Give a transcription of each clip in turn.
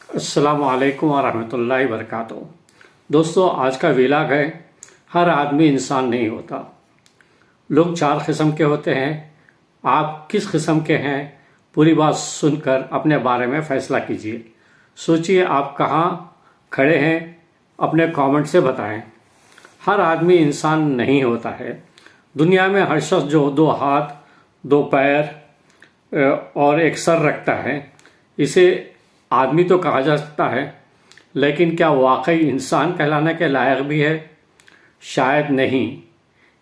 अस्सलामु अलैकुम वरहमतुल्लाहि वबरकातुहू। दोस्तों, आज का व्लॉग है। हर आदमी इंसान नहीं होता। लोग चार किस्म के होते हैं। आप किस किस्म के हैं, पूरी बात सुनकर अपने बारे में फ़ैसला कीजिए। सोचिए आप कहाँ खड़े हैं, अपने कमेंट से बताएं। हर आदमी इंसान नहीं होता है। दुनिया में हर शख्स जो दो हाथ, दो पैर और एक सर रखता है, इसे आदमी तो कहा जा सकता है, लेकिन क्या वाकई इंसान कहलाने के लायक भी है? शायद नहीं,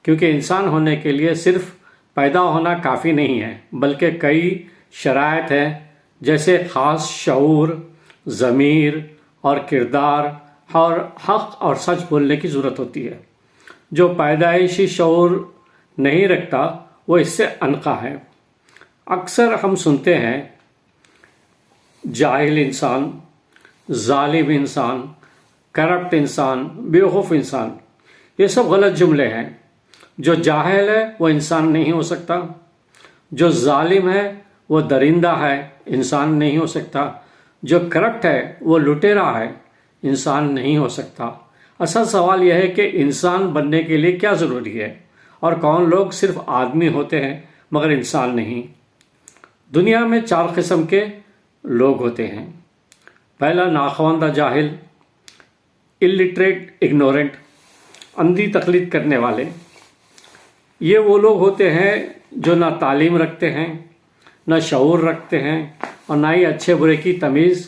क्योंकि इंसान होने के लिए सिर्फ पैदा होना काफ़ी नहीं है, बल्कि कई शराइत हैं, जैसे ख़ास शऊर, ज़मीर और किरदार और हक़ और सच बोलने की ज़रूरत होती है। जो पैदाइशी शऊर नहीं रखता वो इससे अनका है। अक्सर हम सुनते हैं जाहिल इंसान, जालिम इंसान, करप्ट इंसान, बेवकूफ़ इंसान। ये सब गलत जुमले हैं। जो जाहिल है वो इंसान नहीं हो सकता। जो जालिम है वो दरिंदा है, इंसान नहीं हो सकता। जो करप्ट है वो लुटेरा है, इंसान नहीं हो सकता। असल सवाल यह है कि इंसान बनने के लिए क्या ज़रूरी है, और कौन लोग सिर्फ आदमी होते हैं मगर इंसान नहीं। दुनिया में चार किस्म के लोग होते हैं। पहला, नाखवानदा जाहिल, इलिटरेट इग्नोरेंट, अंधी तकलीद करने वाले। ये वो लोग होते हैं जो ना तालीम रखते हैं, ना शऊर रखते हैं, और ना ही अच्छे बुरे की तमीज़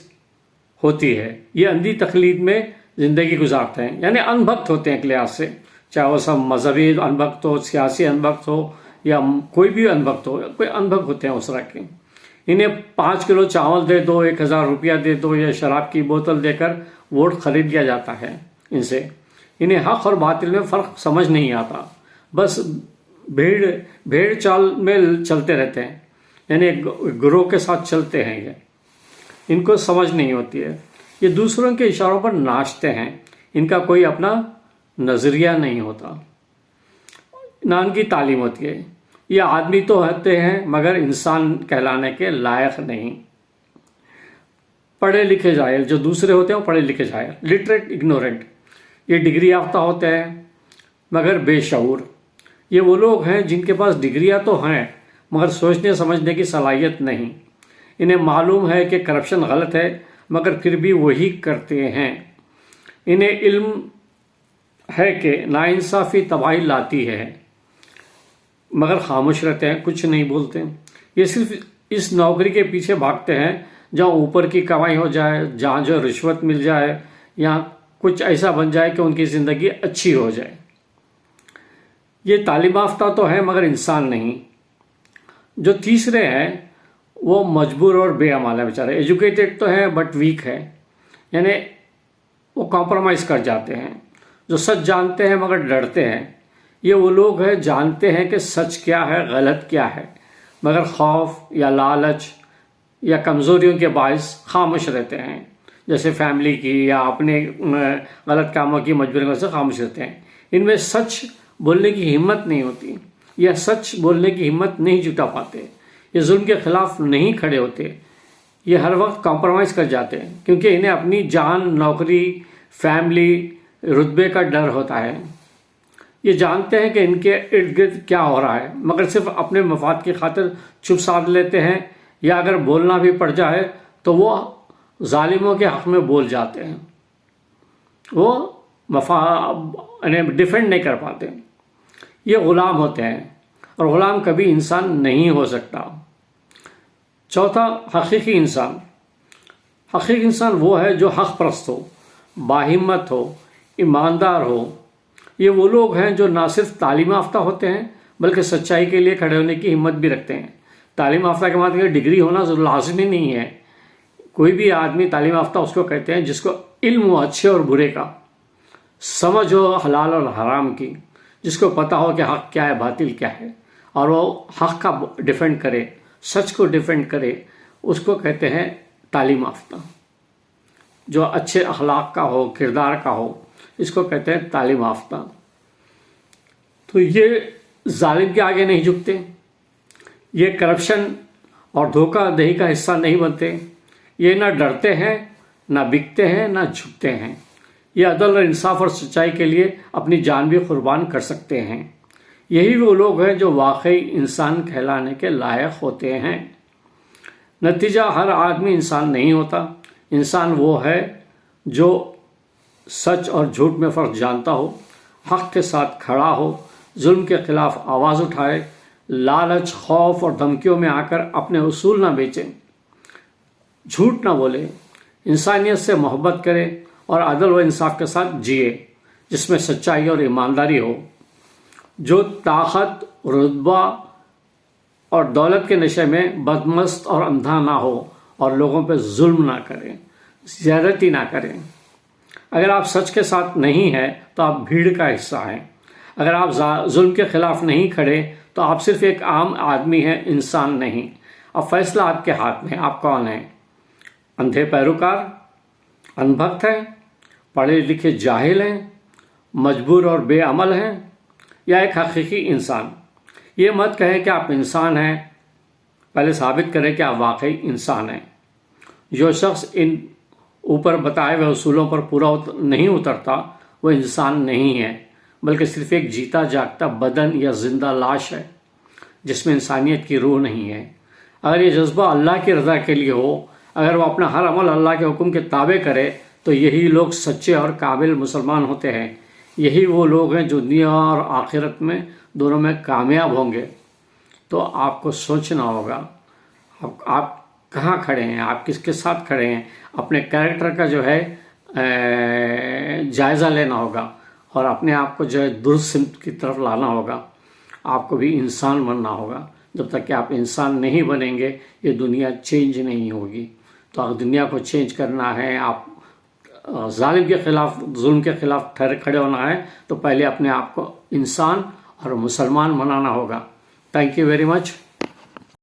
होती है। ये अंधी तकलीद में ज़िंदगी गुजारते हैं, यानी अनभक्त होते हैं एक लिहाज से। चाहे वो सब मजहबी अनभक्त हो, सियासी अनभक्त हो, या कोई भी अनभक्त हो, कोई अनभक्त होते हैं उस तरह के। इन्हें 5 किलो चावल दे दो, 1000 रुपया दे दो, या शराब की बोतल देकर वोट खरीद लिया जाता है इनसे। इन्हें हक और बातिल में फ़र्क समझ नहीं आता, बस भेड़ चाल में चलते रहते हैं, यानी गुरोह के साथ चलते हैं। ये इनको समझ नहीं होती है। ये दूसरों के इशारों पर नाचते हैं। इनका कोई अपना नज़रिया नहीं होता, ना इनकी तालीम होती है। ये आदमी तो होते हैं मगर इंसान कहलाने के लायक नहीं। पढ़े लिखे जाहिल, जो दूसरे होते हैं वो पढ़े लिखे जाहिल, लिटरेट इग्नोरेंट। ये डिग्री याफ्ता होते हैं मगर बेशऊर। ये वो लोग हैं जिनके पास डिग्रियां तो हैं मगर सोचने समझने की सलाहियत नहीं। इन्हें मालूम है कि करप्शन गलत है मगर फिर भी वही करते हैं। इन्हें इल्म है कि नाइंसाफ़ी तबाही लाती है मगर खामोश रहते हैं, कुछ नहीं बोलते। ये सिर्फ इस नौकरी के पीछे भागते हैं जहाँ ऊपर की कमाई हो जाए, जहाँ जो रिश्वत मिल जाए, या कुछ ऐसा बन जाए कि उनकी ज़िंदगी अच्छी हो जाए। ये तालीम याफ्ता तो है मगर इंसान नहीं। जो तीसरे हैं वो मजबूर और बेअमाल है बेचारे। एजुकेटेड तो है बट वीक है, यानी वो कॉम्प्रोमाइज़ कर जाते हैं। जो सच जानते हैं मगर डरते हैं। ये वो लोग हैं जानते हैं कि सच क्या है, गलत क्या है, मगर खौफ या लालच या कमज़ोरियों के बायस खामोश रहते हैं, जैसे फैमिली की या अपने गलत कामों की मजबूरी में से खामोश रहते हैं। इनमें सच बोलने की हिम्मत नहीं होती, या सच बोलने की हिम्मत नहीं जुटा पाते। ये जुल्म के खिलाफ नहीं खड़े होते। ये हर वक्त कॉम्प्रोमाइज़ कर जाते हैं, क्योंकि इन्हें अपनी जान, नौकरी, फैमिली, रुतबे का डर होता है। ये जानते हैं कि इनके इर्द गिर्द क्या हो रहा है, मगर सिर्फ अपने मफाद की खातिर चुप साध लेते हैं, या अगर बोलना भी पड़ जाए तो वो जालिमों के हक़ में बोल जाते हैं। वो डिफेंड नहीं कर पाते। ये ग़ुलाम होते हैं, और ग़ुलाम कभी इंसान नहीं हो सकता। चौथा, हकीकी इंसान। हकीकी इंसान वो है जो हक़ परस्त हो, बाहिम्मत हो, ईमानदार हो। ये वो लोग हैं जो ना सिर्फ तालीम याफ्ता होते हैं बल्कि सच्चाई के लिए खड़े होने की हिम्मत भी रखते हैं। तालीम याफ्ता के मतलब डिग्री होना लाजमी नहीं है। कोई भी आदमी तालीम याफ्ता उसको कहते हैं जिसको इल्म हो अच्छे और बुरे का, समझ हो हलाल और हराम की, जिसको पता हो कि हक़ क्या है, बातिल क्या है, और वो हक़ का डिफेंड करे, सच को डिफेंड करे, उसको कहते हैं तालीम याफ्ता। जो अच्छे अखलाक का हो, किरदार का हो, इसको कहते हैं तालीम याफ्ता। तो ये जालिम के आगे नहीं झुकते, ये करप्शन और धोखाधड़ी का हिस्सा नहीं बनते। ये ना डरते हैं ना बिकते हैं ना झुकते हैं। ये अदल और इंसाफ और सच्चाई के लिए अपनी जान भी कुर्बान कर सकते हैं। यही वो लोग हैं जो वाकई इंसान कहलाने के लायक होते हैं। नतीजा, हर आदमी इंसान नहीं होता। इंसान वो है जो सच और झूठ में फ़र्क जानता हो, हक के साथ खड़ा हो, जुल्म के खिलाफ आवाज़ उठाए, लालच, खौफ और धमकियों में आकर अपने उसूल ना बेचे, झूठ ना बोले, इंसानियत से मोहब्बत करे और अदल व इंसाफ के साथ जिए, जिसमें सच्चाई और ईमानदारी हो, जो ताकत, रुतबा और दौलत के नशे में बदमस्त और अंधा ना हो और लोगों पे जुल्म ना करें, ज़्यादती ना करें। अगर आप सच के साथ नहीं हैं तो आप भीड़ का हिस्सा हैं। अगर आप जुल्म के खिलाफ नहीं खड़े तो आप सिर्फ एक आम आदमी हैं, इंसान नहीं। अब फैसला आपके हाथ में, आप कौन हैं? अंधे पैरोकार, अनभक्त हैं, पढ़े लिखे जाहिल हैं, मजबूर और बेअमल हैं, या एक हकीकी इंसान? ये मत कहें कि आप इंसान हैं, पहले साबित करें कि आप वाकई इंसान हैं। जो शख्स इन ऊपर बताए हुए उसूलों पर पूरा नहीं उतरता वो इंसान नहीं है, बल्कि सिर्फ एक जीता जागता बदन या जिंदा लाश है जिसमें इंसानियत की रूह नहीं है। अगर ये जज्बा अल्लाह की रज़ा के लिए हो, अगर वो अपना हर अमल अल्लाह के हुक्म के ताबे करे, तो यही लोग सच्चे और काबिल मुसलमान होते हैं। यही वो लोग हैं जो दुनिया और आखिरत में दोनों में कामयाब होंगे। तो आपको सोचना होगा आप कहाँ खड़े हैं, आप किसके साथ खड़े हैं। अपने कैरेक्टर का जो है जायज़ा लेना होगा और अपने आप को जो है दुरुस्त सिमत की तरफ लाना होगा। आपको भी इंसान बनना होगा। जब तक कि आप इंसान नहीं बनेंगे ये दुनिया चेंज नहीं होगी। तो अगर दुनिया को चेंज करना है, आप जालिम के खिलाफ, जुल्म के खिलाफ खड़े होना है, तो पहले अपने आप को इंसान और मुसलमान बनाना होगा। Thank you very much.